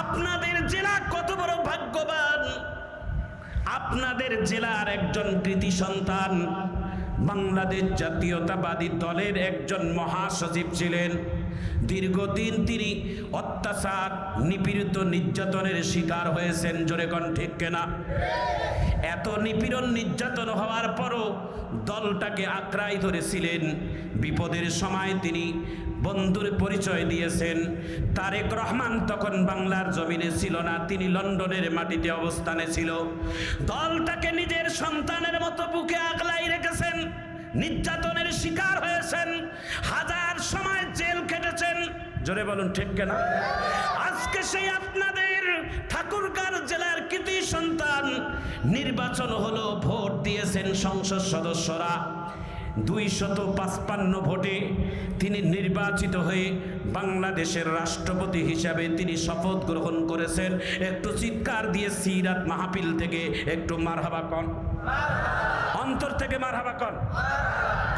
আপনাদের জেলা কত বড় ভাগ্যবান, আপনাদের জেলার একজন কৃতি সন্তান বাংলাদেশ জাতীয়তাবাদী দলের একজন মহাসচিব ছিলেন। দীর্ঘদিন তিনি অত্যাচার, নিপীড়িত, নির্যাতনের শিকার হয়েছেন। জোরে কোন ঠিক কিনা? এত নিপীড়ন নির্যাতন হওয়ার পরও দলটাকে আঁকড়াই ধরেছিলেন। বিপদের সময় তিনি বন্ধুর পরিচয় দিয়েছেন। তারেক রহমান তখন বাংলার জমিনে ছিল না, তিনি লন্ডনের মাটিতে অবস্থানে ছিল। দলটাকে নিজের সন্তানের মতো বুকে আগলাই রেখেছেন। নির্যাতনের শিকার হয়েছেন, হাজার সময় জেল কেটেছেন। জোরে বলুন ঠিক কিনা? আজকে সেই আপনাদের ঠাকুরগাঁও জেলার কৃতি সন্তান নির্বাচন হলো, ভোট দিয়েছেন সংসদ সদস্যরা। 255 ভোটে তিনি নির্বাচিত হয়ে বাংলাদেশের রাষ্ট্রপতি হিসাবে তিনি শপথ গ্রহণ করেছেন। একটু চিৎকার দিয়ে সিরাত মাহফিল থেকে একটু মারহাবা কন, অন্তর থেকে মারহাবা কন,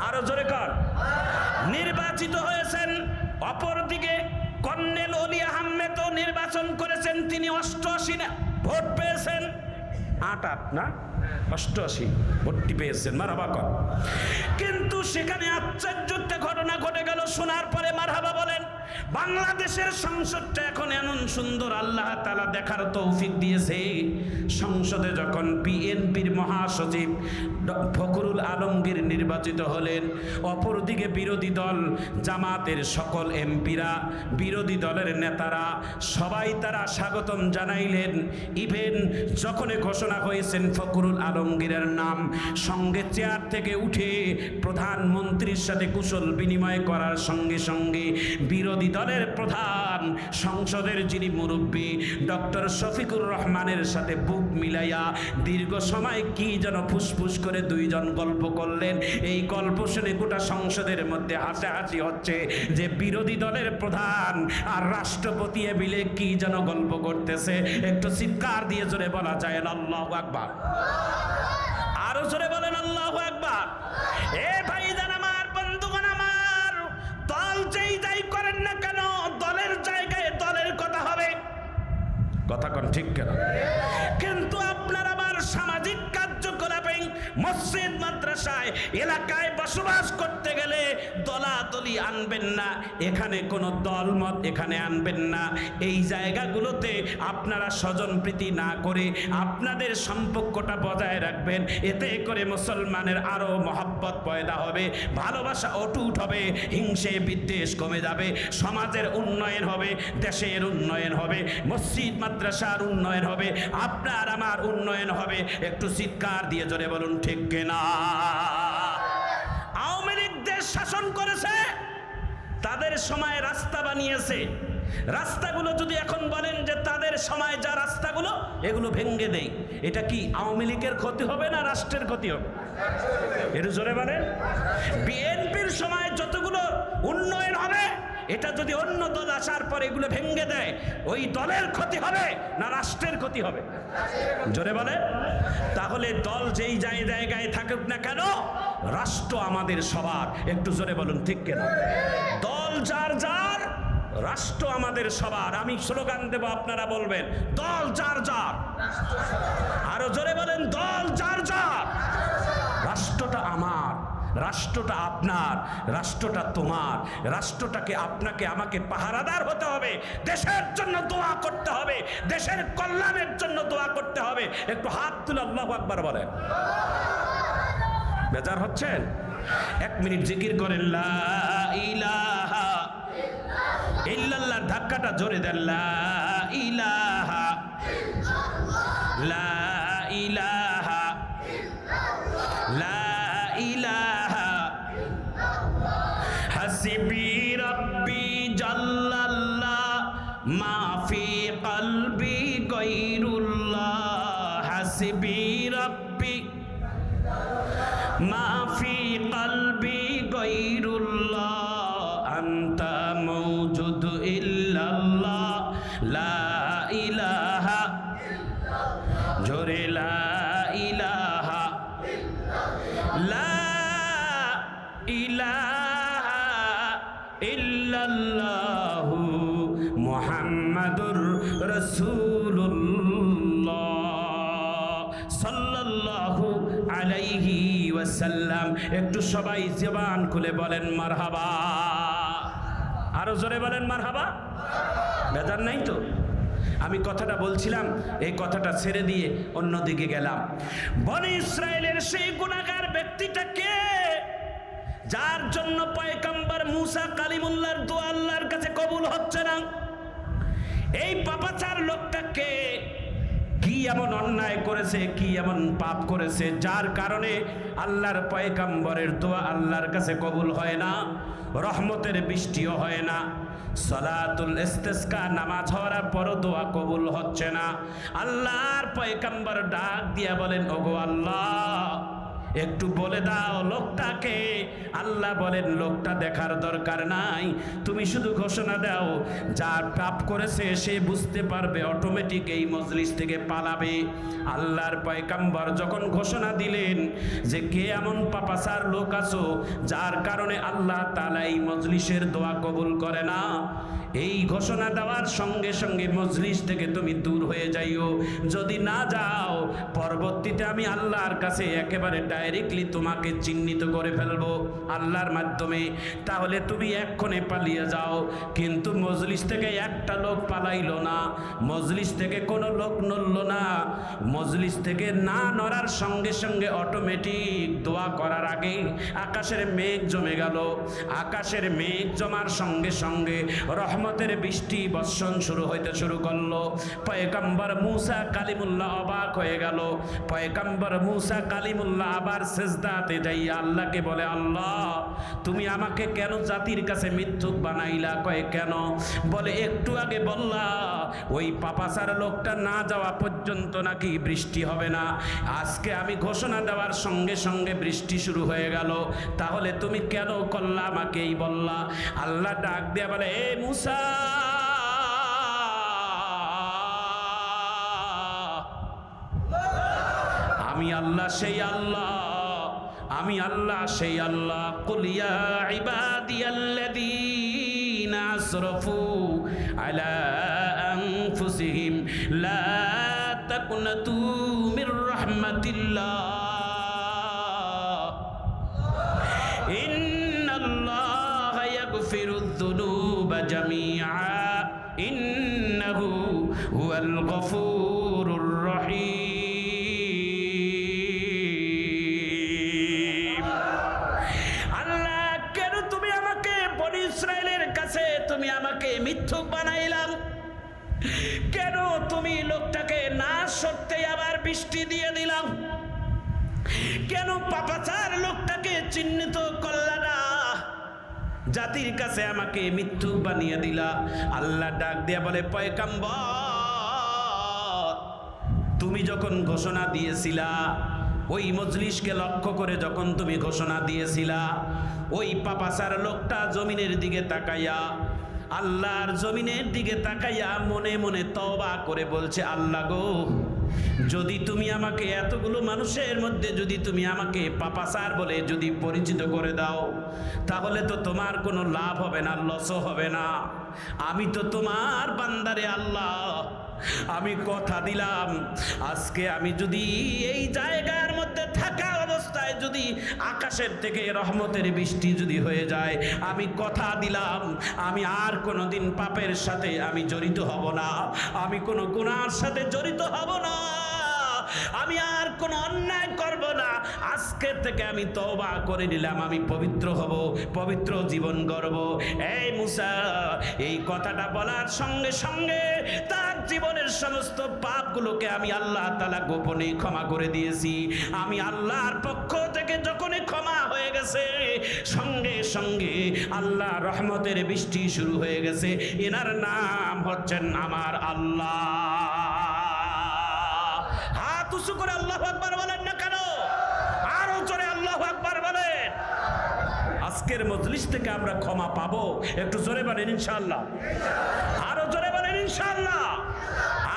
আরো জোরে কন। নির্বাচিত হয়েছেন। অপরদিকে কর্নেল অলি আহমেদও নির্বাচন করেছেন, তিনি 88 ভোট পেয়েছেন। 88 না 88 ভোটটি পেয়েছেন, মারহাবা কর। কিন্তু সেখানে আশ্চর্য একটা ঘটনা ঘটে গেল। শোনার পরে মারহাবা বলেন। বাংলাদেশের সংসদটা এখন এমন সুন্দর, আল্লাহ তাআলা দেখার তৌফিক দিয়েছে। সংসদে যখন বিএনপির মহাসচিব ফখরুল আলমগীর নির্বাচিত হলেন, অপরদিকে বিরোধী দল জামাতের সকল এমপিরা, বিরোধী দলের নেতারা সবাই তারা স্বাগতম জানাইলেন। ইভেন যখন ঘোষণা হয়েছেন ফখরুল আলমগীরের নাম, সঙ্গে চেয়ার থেকে উঠে প্রধানমন্ত্রীর সাথে কুশল বিনিময় করার সঙ্গে সঙ্গে বিরোধী দলের প্রধান, সংসদের যিনি মুরব্বী ডক্টর শফিকুর রহমানের সাথে বুক মিলাইয়া দীর্ঘ সময় কি যেন ফুসফুস করে দুইজন গল্প করলেন। এই গল্প শুনে গোটা সংসদের মধ্যে হাসাহাসি হচ্ছে যে বিরোধী দলের প্রধান আর রাষ্ট্রপতি মিলে কি যেন গল্প করতেছে। একটু চিৎকার দিয়ে জোরে বলা যায় না আল্লাহু আকবার? আরো জোরে বলেন আল্লাহু আকবার। এ ভাইজান আমার, বন্ধুগণ আমার, দল যেই যাই করেন না কেন, দলের জায়গায় দলের কথা হবে। কথা কোন ঠিক কেন? কিন্তু আপনার আমার সামাজিক কার্যকলাপে, মসজিদ মাদ্রাসায়, এলাকায় বসবাস করতে গেলে দলাদলি আনবেন না, এখানে কোনো দলমত এখানে আনবেন না। এই জায়গাগুলোতে আপনারা স্বজনপ্রীতি না করে আপনাদের সম্পর্কটা বজায় রাখবেন। এতে করে মুসলমানের আরো মহব্বত পয়দা হবে, ভালোবাসা অটুট হবে, হিংসে বিদ্বেষ কমে যাবে, সমাজের উন্নয়ন হবে, দেশের উন্নয়ন হবে, মসজিদ মাদ্রাসার উন্নয়ন হবে, আপনার আমার উন্নয়ন হবে। একটু চিৎকার দিয়ে জোরে বলুন ঠিক কিনা? আওয়ামী লীগ দেশ শাসন করেছে, তাদের সময় রাস্তা বানিয়েছে। রাস্তাগুলো যদি এখন বলেন যে তাদের সময় যা রাস্তাগুলো এগুলো ভেঙে দেয়, এটা কি আওয়ামী লীগের ক্ষতি হবে না রাষ্ট্রের ক্ষতি হবে? একটু জোরে বলেন। বিএনপির সময় যতগুলো উন্নয়ন হবে, এটা যদি অন্য দল আসার পর এগুলো ভেঙে দেয়, ওই দলের ক্ষতি হবে না রাষ্ট্রের ক্ষতি হবে? জোরে বলে। তাহলে দল যেই জায়গায় থাকুক না কেন, রাষ্ট্র আমাদের সবার। একটু জোরে বলুন ঠিক কেন? দল যার যার, রাষ্ট্র আমাদের সবার। আমি স্লোগান দেব, আপনারা বলবেন দল যার যার। আরো জোরে বলেন দল যার যার। রাষ্ট্রটা আমার, রাষ্ট্রটা আপনার, রাষ্ট্রটা তোমার। রাষ্ট্রটাকে আপনাকে আমাকে পাহারাদার হতে হবে, দেশের জন্য দোয়া করতে হবে, দেশের কল্যাণের জন্য দোয়া করতে হবে। একটু হাত তুলে আল্লাহু আকবার বলেন। বেজার হচ্ছেন? 1 মিনিট জিকির করেন লা ইলাহা ইল্লাল্লাহ। ধাক্কাটা জোরে দেন লা ইলাহা লা ইলাহা লা ইলাহা হাসবি রাব্বি জাল্লাল্লাহ মা ফি কলবি গায়রুল্লাহ। হাসবি রাব্বি মা ফি কলবি গায়রুল্লাহ আনতা মাওজুদ ইল্লাল্লাহ লা ইলাহা জোরে লা ইলাহা লা ইলাহা ইল্লাল্লাহু মুহাম্মাদুর রাসূলুল্লাহ সাল্লাল্লাহু আলাইহি ওয়াসাল্লাম। একটু সবাই জবান খুলে বলেন মারহাবা, আরো জোরে বলেন মারহাবা। বেজার নাই তো? আমি কথাটা বলছিলাম, এই কথাটা ছেড়ে দিয়ে অন্যদিকে গেলাম। বনি ইসরায়েলের সেই গুনাহগার ব্যক্তিটা কে, যার জন্য পয়গম্বর মুসা কালিমুল্লাহর দোয়া আল্লাহর কাছে কবুল হচ্ছে না? এই পাপাচার লোকটাকে কি এমন অন্যায় করেছে, কি এমন পাপ করেছে, যার কারণে আল্লাহর পয়গম্বরের দোয়া আল্লাহর কাছে কবুল হয় না, রহমতের বৃষ্টিও হয় না, সালাতুল ইস্তিসকা নামাজ হওয়ার পরও দোয়া কবুল হচ্ছে না? আল্লাহর পয়গম্বর ডাক দিয়া বলেন, ওগো আল্লাহ, একটু বলে দাও লোকটাকে। আল্লাহ বলেন, লোকটা দেখার দরকার নাই, তুমি শুধু ঘোষণা দাও, যার পাপ করেছে সে বুঝতে পারবে, অটোমেটিক এই মজলিস থেকে পালাবে। আল্লাহর পয়গম্বর যখন ঘোষণা দিলেন যে কে এমন পাপাচার লোক আছো যার কারণে আল্লাহ তাআলা এই মজলিসের দোয়া কবুল করে না, এই ঘোষণা দেওয়ার সঙ্গে সঙ্গে মজলিস থেকে তুমি দূর হয়ে যাইও। যদি না যাও, পরবর্তীতে আমি আল্লাহর কাছে একেবারে ডাইরেক্টলি তোমাকে চিহ্নিত করে ফেলবো আল্লাহর মাধ্যমে। তাহলে তুমি এক্ষণে পালিয়ে যাও। কিন্তু মজলিস থেকে একটা লোক পালাইল না, মজলিস থেকে কোনো লোক নড়ল না। মজলিস থেকে না নড়ার সঙ্গে সঙ্গে অটোমেটিক দোয়া করার আগেই আকাশের মেঘ জমে গেল। আকাশের মেঘ জমার সঙ্গে সঙ্গে রহমতের বৃষ্টি বর্ষণ শুরু হইতে শুরু করলো। পয়গম্বর মুসা কালিমুল্লাহ অবাক হয়ে গেল। পয়গম্বর মুসা কালিমুল্লাহ আবার সিজদাতে যাইয়া আল্লাহকে বলে, আল্লাহ, তুমি আমাকে কেন জাতির কাছে মিথ্যুক বানাইলা? কয় কেন? বলে, একটু আগে বললা ওই পাপাচার লোকটা না যাওয়া পর্যন্ত নাকি বৃষ্টি হবে না। আজকে আমি ঘোষণা দেওয়ার সঙ্গে সঙ্গে বৃষ্টি শুরু হয়ে গেল। তাহলে তুমি কেন করলা আমাকেই বললা? আল্লাহ ডাক দিয়া বলে, এ মুসা, আমি আল্লাহ সেই আল্লাহ, আমি আল্লাহ সেই আল্লাহ। কুল ইয়া ইবাদিয়াল্লাযীনা আসরাফু আলা আনফুসিহিম লা তাকনাতু মির রাহমাতিল্লাহ ইন্নাল্লাহা ইয়াগফিরুয যুনুবা জামিআ ইন্নাহু হুয়াল গফুরুর রহিম। আল্লাহ, কেন তুমি আমাকে বনি ইসরায়েলের কাছে তুমি আমাকে মিথ্যুক বানাইলাম? কেন তুমি লোকটাকে না সরতে আবার বৃষ্টি দিয়ে দিলাম? কেন পাপাচার লোকটাকে চিহ্নিত করলা না? জাতির কাছে আমাকে মিথ্যুক বানিয়ে দিলা। আল্লাহ ডাক দিয়া বলে, পয়গম্বর, তুমি যখন ঘোষণা দিয়েছিলা, ওই মজলিসকে লক্ষ্য করে যখন তুমি ঘোষণা দিয়েছিলা, ওই পাপাচার লোকটা জমিনের দিকে তাকাইয়া, আল্লাহর জমিনের দিকে তাকাইয়া মনে মনে তওবা করে বলছে, আল্লাহ গো, যদি তুমি আমাকে এতগুলো মানুষের মধ্যে যদি তুমি আমাকে পাপাচার বলে যদি পরিচিত করে দাও, তাহলে তো তোমার কোনো লাভ হবে না, লসও হবে না। আমি তো তোমার বান্দারে আল্লাহ, আমি কথা দিলাম, আজকে আমি যদি এই জায়গার মধ্যে থাকা অবস্থায় যদি আকাশের থেকে রহমতের বৃষ্টি যদি হয়ে যায়, আমি কথা দিলাম আমি আর কোনোদিন পাপের সাথে আমি জড়িত হব না, আমি কোনো গুনার সাথে জড়িত হব না, আমি আর কোনো অন্যায় করব না। আজকে থেকে আমি তওবা করে নিলাম, আমি পবিত্র হব, পবিত্র জীবন গড়ব। এই মুসা এই কথাটা বলার সঙ্গে সঙ্গে তার জীবনের সমস্ত পাপগুলোকে আমি আল্লাহ তাআলা গোপনে ক্ষমা করে দিয়েছি। আমি আল্লাহর পক্ষ থেকে যখনই ক্ষমা হয়ে গেছে, সঙ্গে সঙ্গে আল্লাহ রহমতের বৃষ্টি শুরু হয়ে গেছে। এনার নাম হচ্ছেন আমার আল্লাহ। হাত উঁচু করে আল্লাহু আকবার বলেন না কেন? আরো জোরে আল্লাহু আকবার বলেন। আজকের মজলিস থেকে আমরা ক্ষমা পাবো। একটু জোরে বলেন ইনশাআল্লাহ। আরো জোরে বলেন ইনশাআল্লাহ।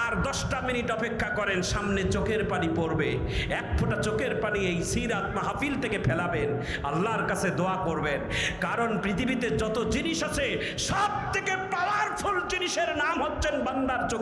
আর 10টা মিনিট অপেক্ষা করেন, সামনে চোখের পানি পড়বে। এক ফোঁটা চোখের পানি এই সিরাত মাহফিল থেকে ফেলাবেন, আল্লাহর কাছে দোয়া করবেন। কারণ পৃথিবীতে যত জিনিস আছে, সব থেকে পাওয়ারফুল জিনিসের নাম হচ্ছেন বান্দার চোখ।